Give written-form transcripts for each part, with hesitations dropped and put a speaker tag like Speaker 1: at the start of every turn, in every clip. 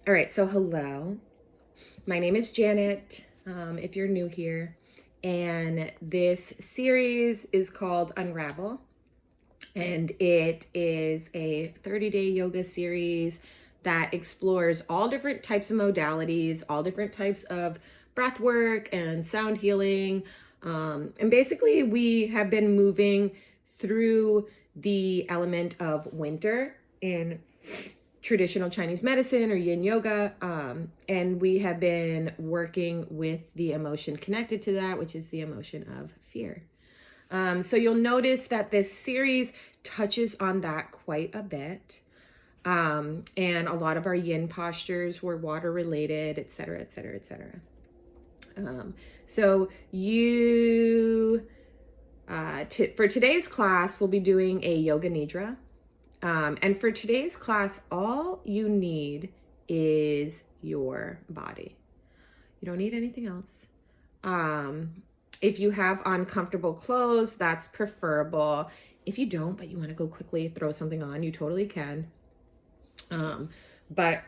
Speaker 1: All right, so hello. My name is Janet, if you're new here. And this series is called Unravel. And it is a 30-day yoga series that explores all different types of modalities, all different types of breath work and sound healing. And basically, we have been moving through the element of winter in traditional Chinese medicine or yin yoga. And we have been working with the emotion connected to that, which is the emotion of fear. So you'll notice that this series touches on that quite a bit. And a lot of our yin postures were water related, et cetera, et cetera, et cetera. So for today's class, we'll be doing a yoga nidra. And for today's class, all you need is your body. You don't need anything else. If you have uncomfortable clothes, that's preferable. If you don't, but you want to go quickly throw something on, you totally can. But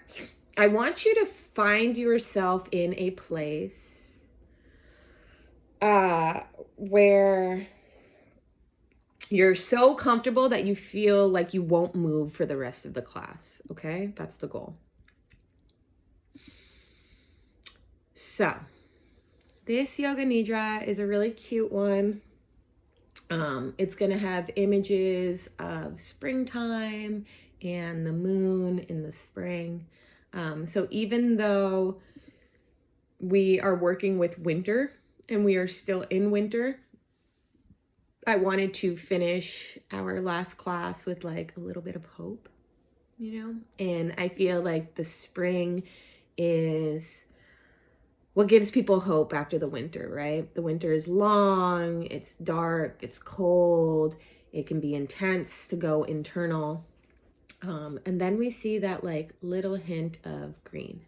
Speaker 1: I want you to find yourself in a place where you're so comfortable that you feel like you won't move for the rest of the class, okay? That's the goal. So, this yoga nidra is a really cute one. It's gonna have images of springtime and the moon in the spring. So even though we are working with winter and we are still in winter, I wanted to finish our last class with like a little bit of hope, you know? And I feel like the spring is what gives people hope after the winter, right? The winter is long, it's dark, it's cold, it can be intense to go internal. And then we see that like little hint of green,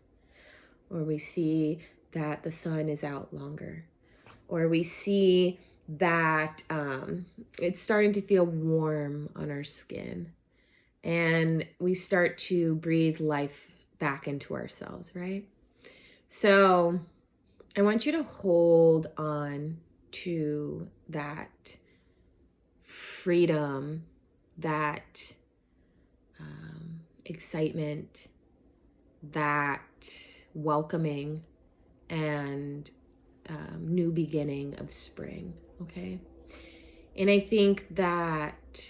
Speaker 1: or we see that the sun is out longer, or we see that it's starting to feel warm on our skin, and we start to breathe life back into ourselves, right? So I want you to hold on to that freedom, that excitement, that welcoming and new beginning of spring, okay? And I think that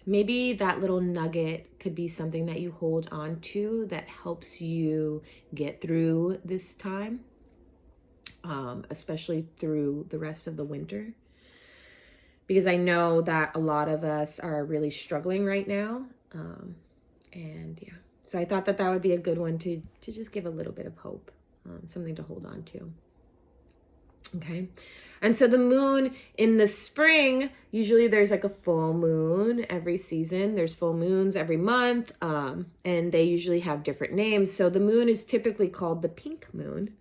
Speaker 1: maybe that little nugget could be something that you hold on to that helps you get through this time, especially through the rest of the winter. Because I know that a lot of us are really struggling right now. And yeah, so I thought that that would be a good one to just give a little bit of hope, something to hold on to. Okay. And so the moon in the spring, usually there's like a full moon every season. There's full moons every month, and they usually have different names. So the moon is typically called the pink moon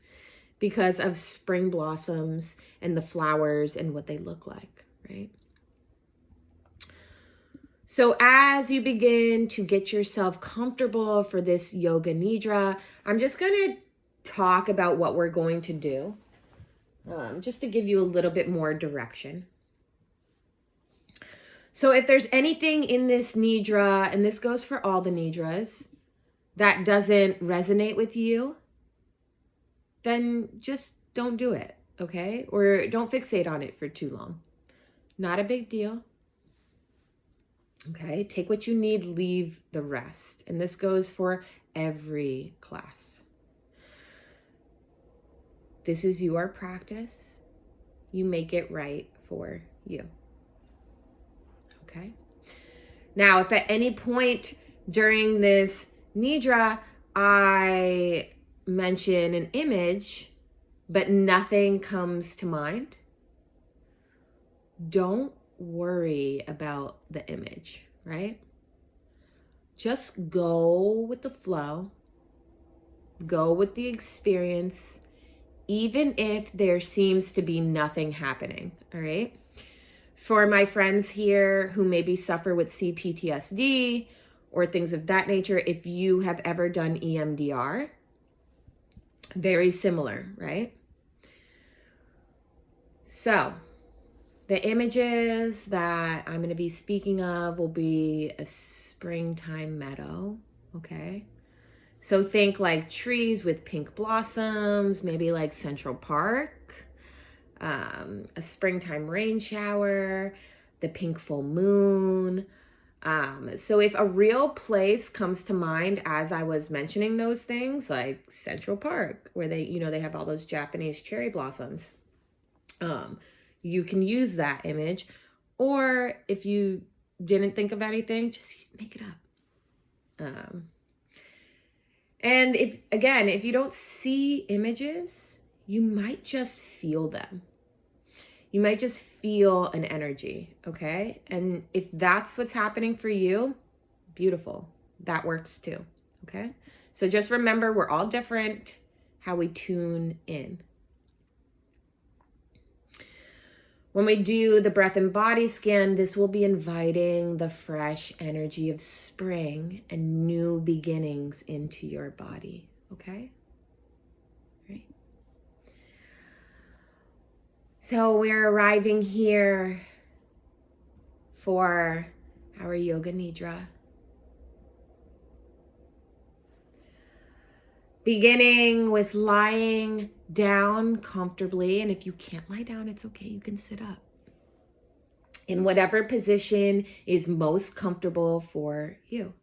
Speaker 1: because of spring blossoms and the flowers and what they look like, right? So as you begin to get yourself comfortable for this yoga nidra, I'm just going to talk about what we're going to do, just to give you a little bit more direction. So if there's anything in this nidra, and this goes for all the nidras, that doesn't resonate with you, then just don't do it, okay? Or don't fixate on it for too long. Not a big deal. Okay, take what you need, leave the rest. And this goes for every class. This is your practice. You make it right for you. Okay? Now, if at any point during this nidra, I mention an image, but nothing comes to mind, don't worry about the image, right? Just go with the flow, go with the experience, even if there seems to be nothing happening, all right? For my friends here who maybe suffer with CPTSD or things of that nature, if you have ever done EMDR, Very similar, right? So the images that I'm going to be speaking of will be a springtime meadow, okay? So think like trees with pink blossoms, maybe like Central Park, a springtime rain shower, the pink full moon. So if a real place comes to mind as I was mentioning those things, like Central Park, where they have all those Japanese cherry blossoms, you can use that image. Or if you didn't think of anything, just make it up. And if you don't see images, you might just feel them. You might just feel an energy, okay? And if that's what's happening for you, beautiful. That works too, okay? So just remember, we're all different, how we tune in. When we do the breath and body scan, this will be inviting the fresh energy of spring and new beginnings into your body, okay? Right? So we're arriving here for our yoga nidra. Beginning with lying down comfortably, and if you can't lie down, it's okay, you can sit up. In whatever position is most comfortable for you.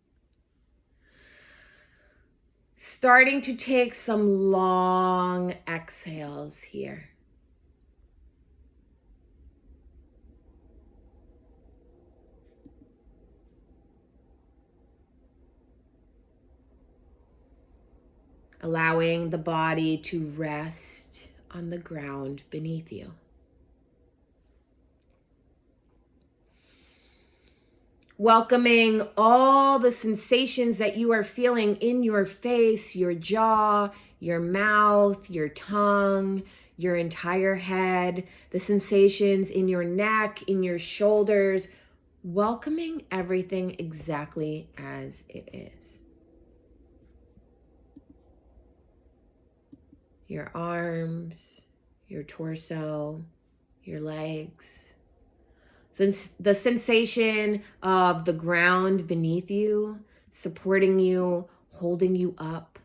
Speaker 1: Starting to take some long exhales here. Allowing the body to rest on the ground beneath you. Welcoming all the sensations that you are feeling in your face, your jaw, your mouth, your tongue, your entire head, the sensations in your neck, in your shoulders, welcoming everything exactly as it is. Your arms, your torso, your legs. The sensation of the ground beneath you, supporting you, holding you up.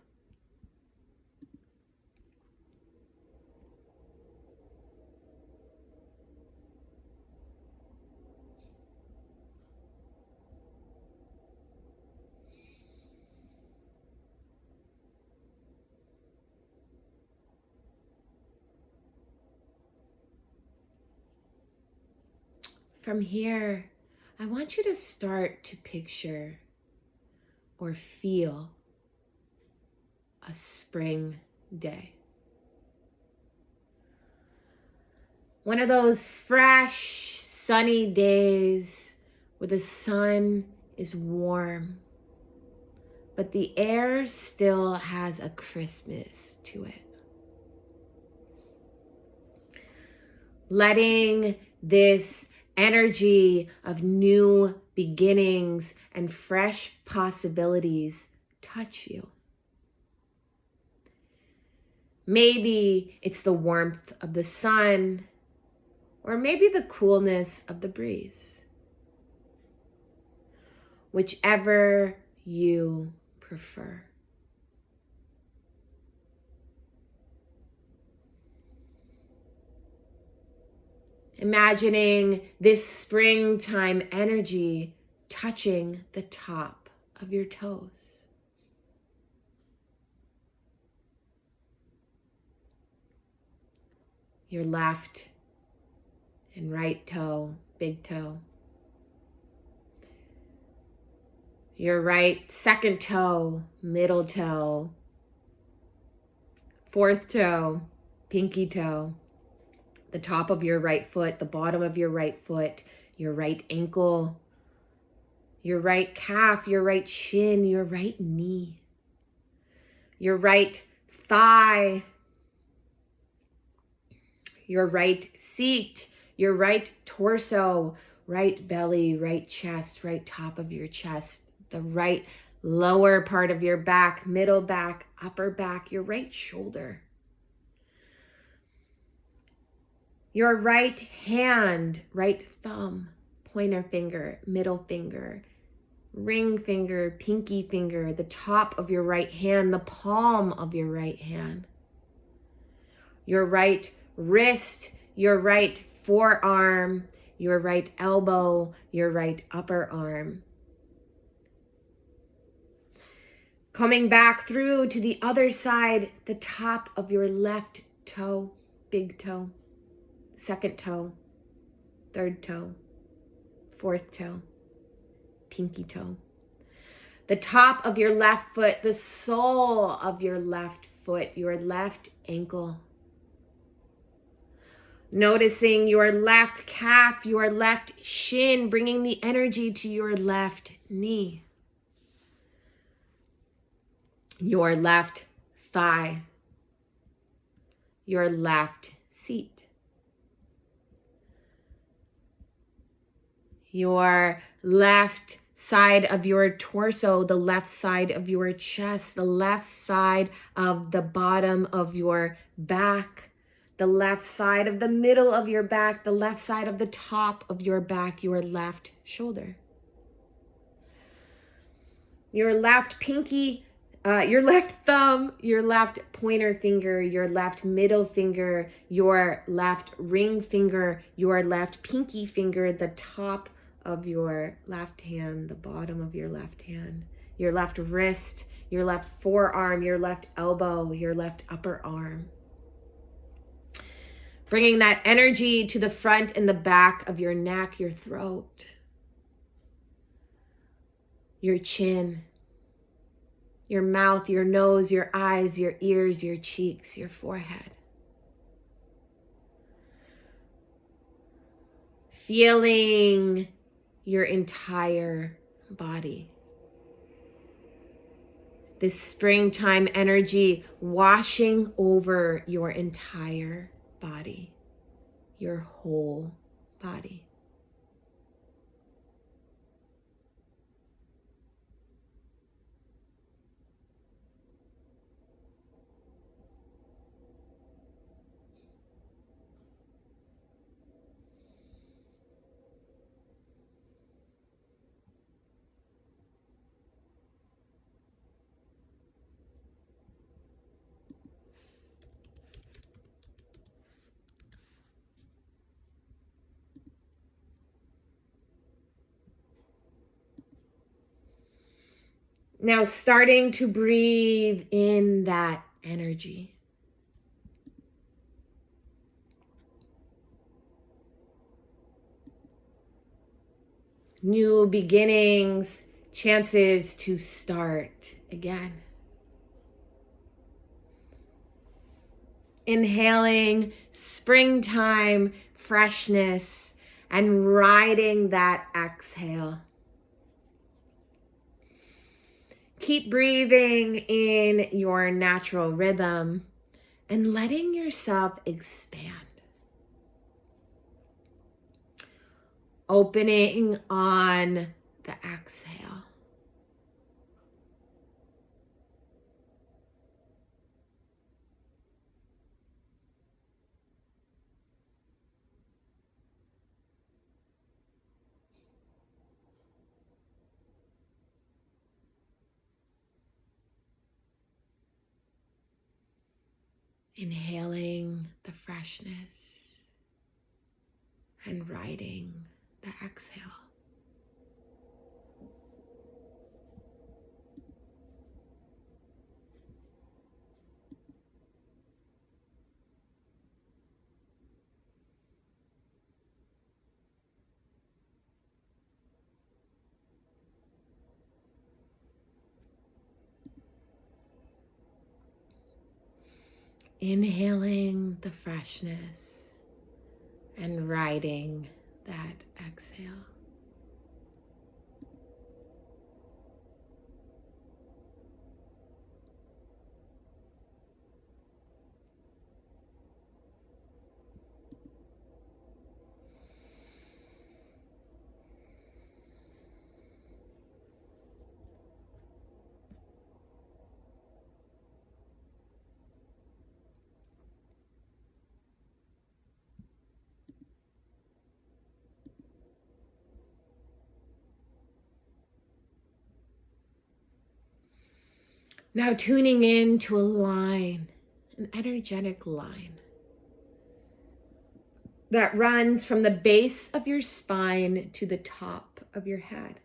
Speaker 1: From here, I want you to start to picture or feel a spring day. One of those fresh, sunny days where the sun is warm, but the air still has a crispness to it. Letting this energy of new beginnings and fresh possibilities touch you. Maybe it's the warmth of the sun, or maybe the coolness of the breeze. Whichever you prefer. Imagining this springtime energy touching the top of your toes. Your left and right toe, big toe. Your right second toe, middle toe. Fourth toe, pinky toe. The top of your right foot, the bottom of your right foot, your right ankle, your right calf, your right shin, your right knee, your right thigh, your right seat, your right torso, right belly, right chest, right top of your chest, the right lower part of your back, middle back, upper back, your right shoulder. Your right hand, right thumb, pointer finger, middle finger, ring finger, pinky finger, the top of your right hand, the palm of your right hand. Your right wrist, your right forearm, your right elbow, your right upper arm. Coming back through to the other side, the top of your left toe, big toe, second toe, third toe, fourth toe, pinky toe. The top of your left foot, the sole of your left foot, your left ankle. Noticing your left calf, your left shin, bringing the energy to your left knee. Your left thigh, your left seat, your left side of your torso, the left side of your chest, the left side of the bottom of your back, the left side of the middle of your back, the left side of the top of your back, your left shoulder. Your left pinky, your left thumb, your left pointer finger, your left middle finger, your left ring finger, your left pinky finger, the top of your left hand, the bottom of your left hand, your left wrist, your left forearm, your left elbow, your left upper arm. Bringing that energy to the front and the back of your neck, your throat, your chin, your mouth, your nose, your eyes, your ears, your cheeks, your forehead. Feeling your entire body. This springtime energy washing over your entire body, your whole body. Now starting to breathe in that energy. New beginnings, chances to start again. Inhaling springtime freshness and riding that exhale. Keep breathing in your natural rhythm and letting yourself expand. Opening on the exhale. Inhaling the freshness and riding the exhale. Inhaling the freshness and riding that exhale. Now tuning in to a line, an energetic line that runs from the base of your spine to the top of your head.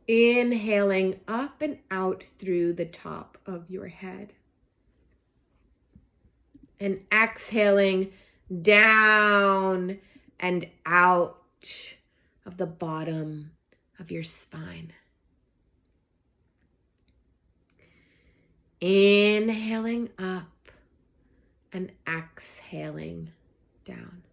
Speaker 1: Inhaling up and out through the top of your head. And exhaling down and out of the bottom of your spine. Inhaling up and exhaling down.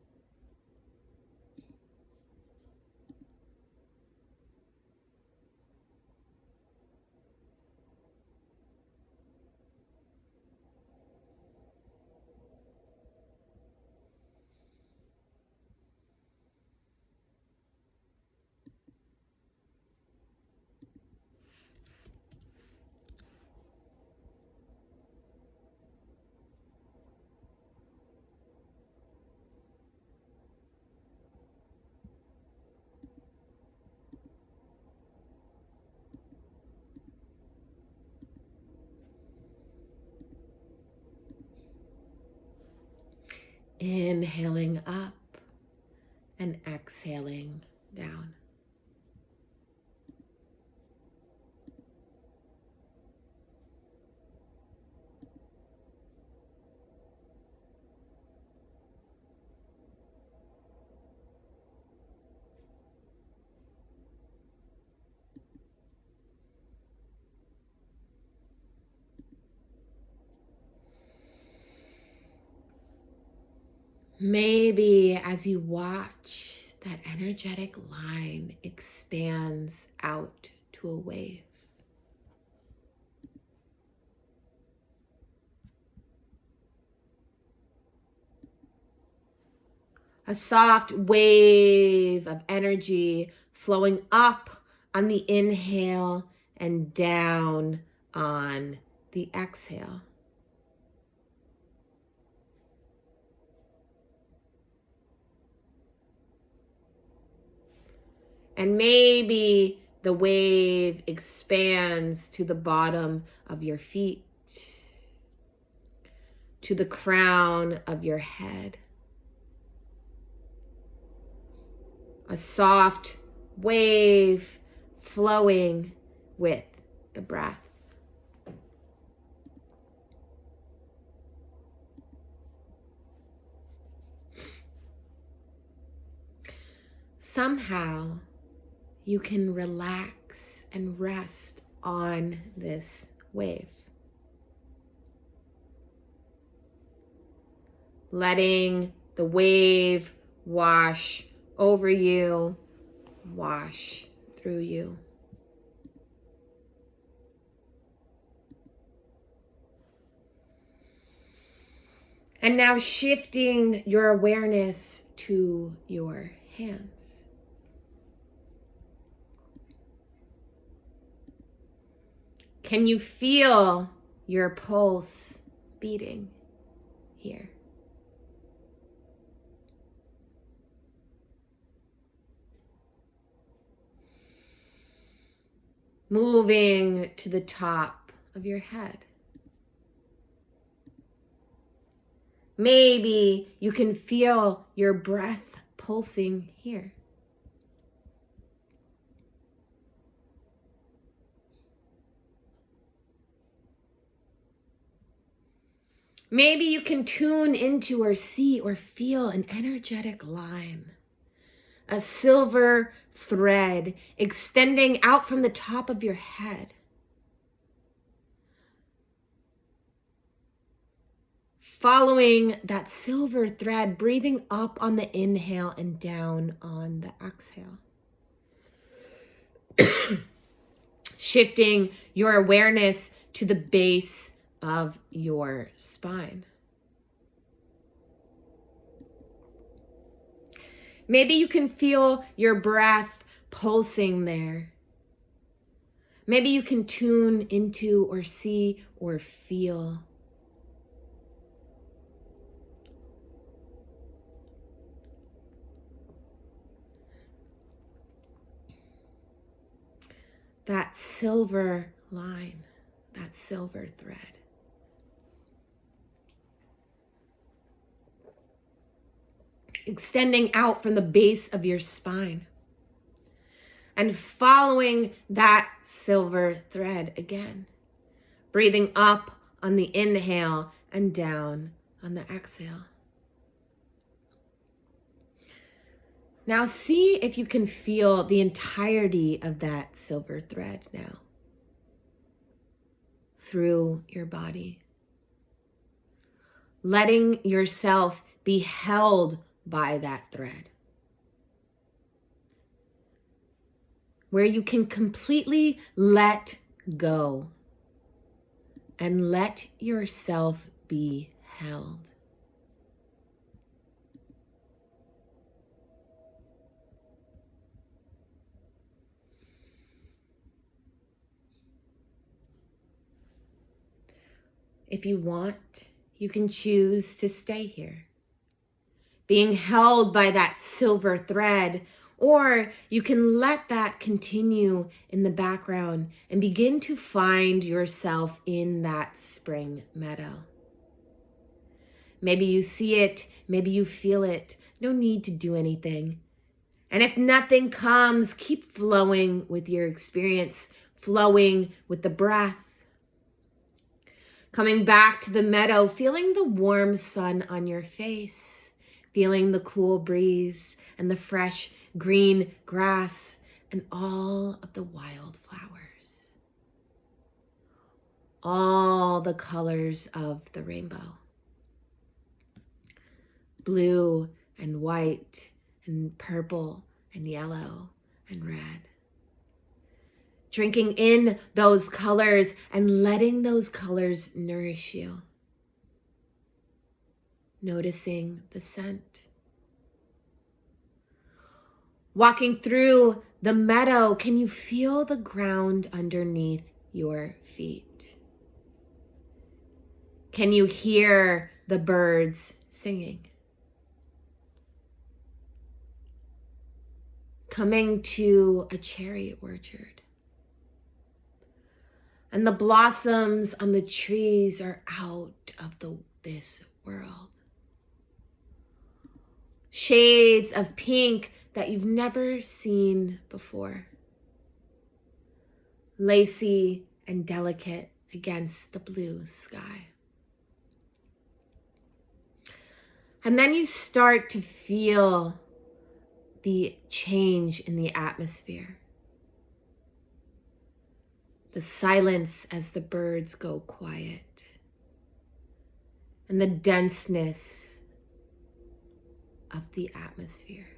Speaker 1: Inhaling up and exhaling down. Maybe as you watch, that energetic line expands out to a wave. A soft wave of energy flowing up on the inhale and down on the exhale. And maybe the wave expands to the bottom of your feet, to the crown of your head. A soft wave flowing with the breath. Somehow, you can relax and rest on this wave. Letting the wave wash over you, wash through you. And now shifting your awareness to your hands. Can you feel your pulse beating here? Moving to the top of your head. Maybe you can feel your breath pulsing here. Maybe you can tune into or see or feel an energetic line, a silver thread extending out from the top of your head. Following that silver thread, breathing up on the inhale and down on the exhale. Shifting your awareness to the base of your spine. Maybe you can feel your breath pulsing there. Maybe you can tune into or see or feel that silver line, that silver thread. Extending out from the base of your spine and following that silver thread again. Breathing up on the inhale and down on the exhale. Now see if you can feel the entirety of that silver thread now through your body. Letting yourself be held by that thread. Where you can completely let go and let yourself be held. If you want, you can choose to stay here, being held by that silver thread, or you can let that continue in the background and begin to find yourself in that spring meadow. Maybe you see it, maybe you feel it. No need to do anything. And if nothing comes, keep flowing with your experience, flowing with the breath. Coming back to the meadow, feeling the warm sun on your face, feeling the cool breeze and the fresh green grass and all of the wildflowers. All the colors of the rainbow. Blue and white and purple and yellow and red. Drinking in those colors and letting those colors nourish you. Noticing the scent. Walking through the meadow, can you feel the ground underneath your feet? Can you hear the birds singing? Coming to a cherry orchard. And the blossoms on the trees are out of this world. Shades of pink that you've never seen before. Lacy and delicate against the blue sky. And then you start to feel the change in the atmosphere. The silence as the birds go quiet. And the denseness of the atmosphere.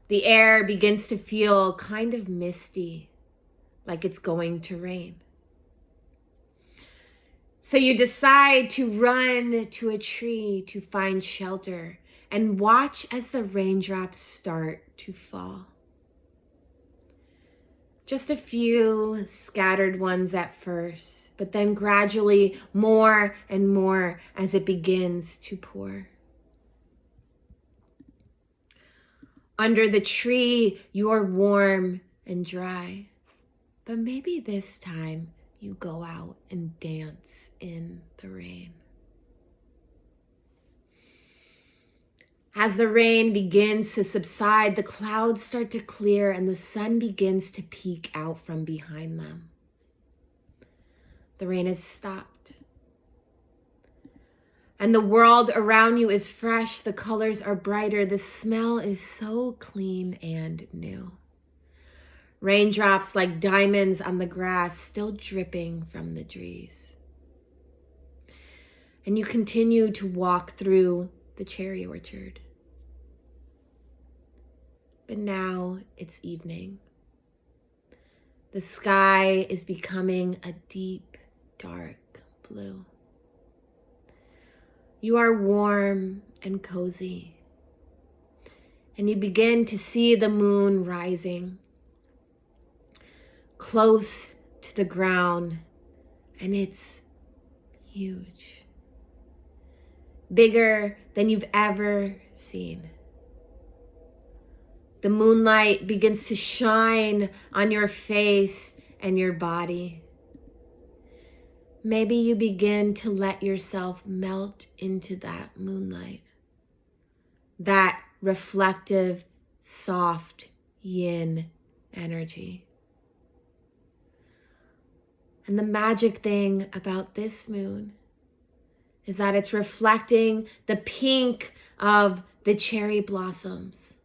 Speaker 1: The air begins to feel kind of misty, like it's going to rain. So you decide to run to a tree to find shelter and watch as the raindrops start to fall. Just a few scattered ones at first, but then gradually more and more as it begins to pour. Under the tree, you're warm and dry, but maybe this time you go out and dance in the rain. As the rain begins to subside, the clouds start to clear and the sun begins to peek out from behind them. The rain has stopped. And the world around you is fresh, the colors are brighter, the smell is so clean and new. Raindrops like diamonds on the grass, still dripping from the trees. And you continue to walk through the cherry orchard. But now it's evening. The sky is becoming a deep, dark blue. You are warm and cozy, and you begin to see the moon rising close to the ground, and it's huge, bigger than you've ever seen. The moonlight begins to shine on your face and your body. Maybe you begin to let yourself melt into that moonlight, that reflective, soft yin energy. And the magic thing about this moon is that it's reflecting the pink of the cherry blossoms.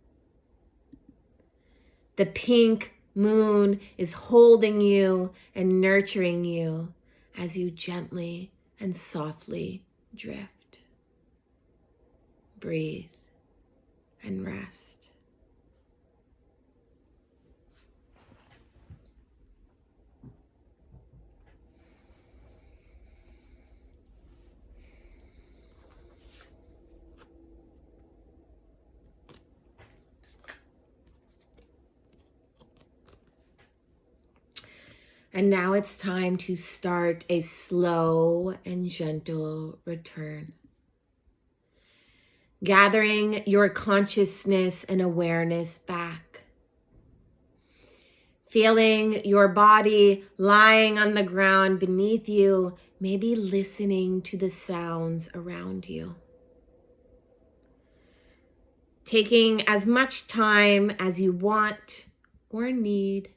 Speaker 1: The pink moon is holding you and nurturing you as you gently and softly drift. Breathe and rest. And now it's time to start a slow and gentle return. Gathering your consciousness and awareness back. Feeling your body lying on the ground beneath you, maybe listening to the sounds around you. Taking as much time as you want or need.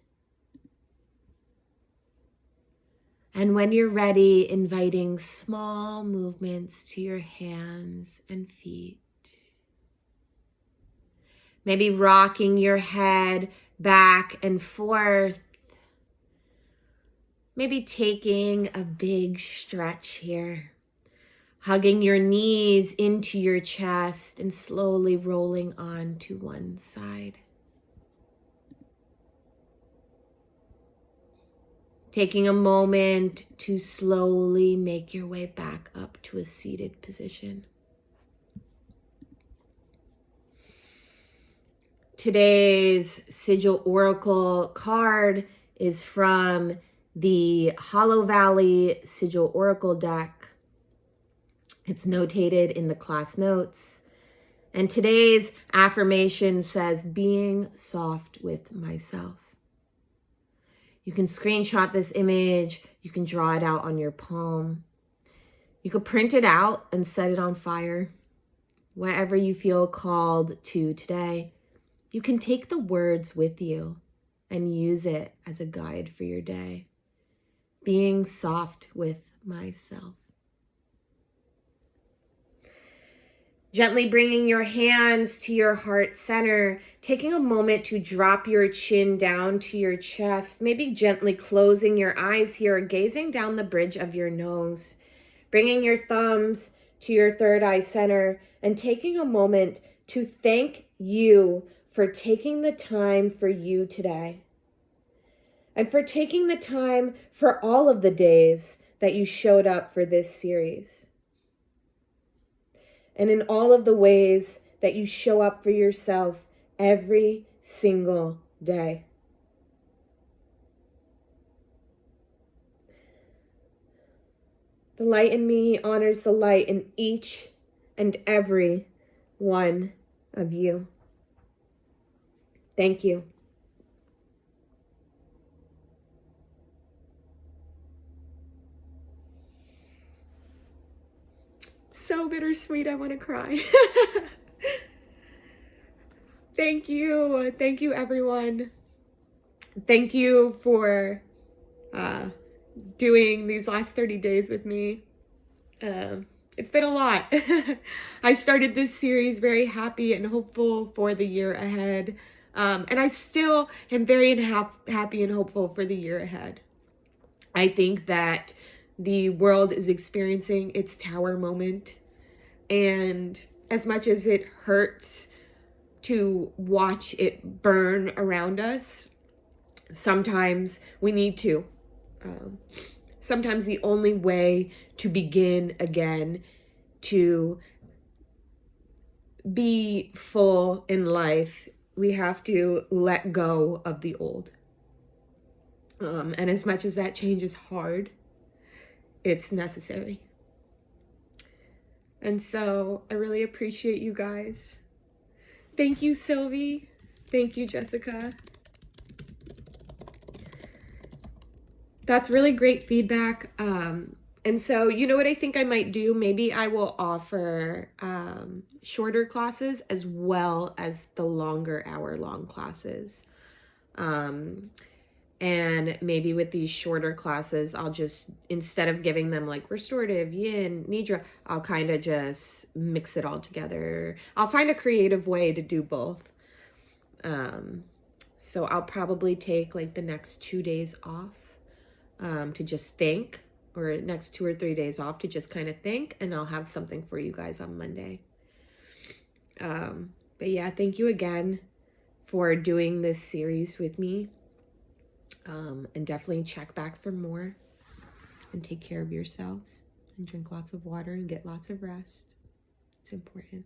Speaker 1: And when you're ready, inviting small movements to your hands and feet. Maybe rocking your head back and forth. Maybe taking a big stretch here. Hugging your knees into your chest and slowly rolling on to one side. Taking a moment to slowly make your way back up to a seated position. Today's Sigil Oracle card is from the Hollow Valley Sigil Oracle deck. It's notated in the class notes. And today's affirmation says, being soft with myself. You can screenshot this image. You can draw it out on your palm. You could print it out and set it on fire. Whatever you feel called to today. You can take the words with you and use it as a guide for your day. Being soft with myself. Gently bringing your hands to your heart center, taking a moment to drop your chin down to your chest, maybe gently closing your eyes here, gazing down the bridge of your nose, bringing your thumbs to your third eye center, and taking a moment to thank you for taking the time for you today, and for taking the time for all of the days that you showed up for this series. And in all of the ways that you show up for yourself every single day. The light in me honors the light in each and every one of you. Thank you. So bittersweet, I want to cry. Thank you. Thank you, everyone. Thank you for doing these last 30 days with me. It's been a lot. I started this series very happy and hopeful for the year ahead. And I still am very happy and hopeful for the year ahead. I think that the world is experiencing its tower moment. And as much as it hurts to watch it burn around us, sometimes we need to. Sometimes the only way to begin again, to be full in life, we have to let go of the old. And as much as that change is hard, it's necessary. And so I really appreciate you guys. Thank you, Sylvie. Thank you, Jessica. That's really great feedback. And so, you know what I think I might do? Maybe I will offer shorter classes as well as the longer hour-long classes. And maybe with these shorter classes, I'll just, instead of giving them like restorative, yin, nidra, I'll kind of just mix it all together. I'll find a creative way to do both. So I'll probably take like the next 2 days off to just think, or next 2 or 3 days off to just kind of think, and I'll have something for you guys on Monday. But yeah, thank you again for doing this series with me. And definitely check back for more, and take care of yourselves, and drink lots of water and get lots of rest. It's important.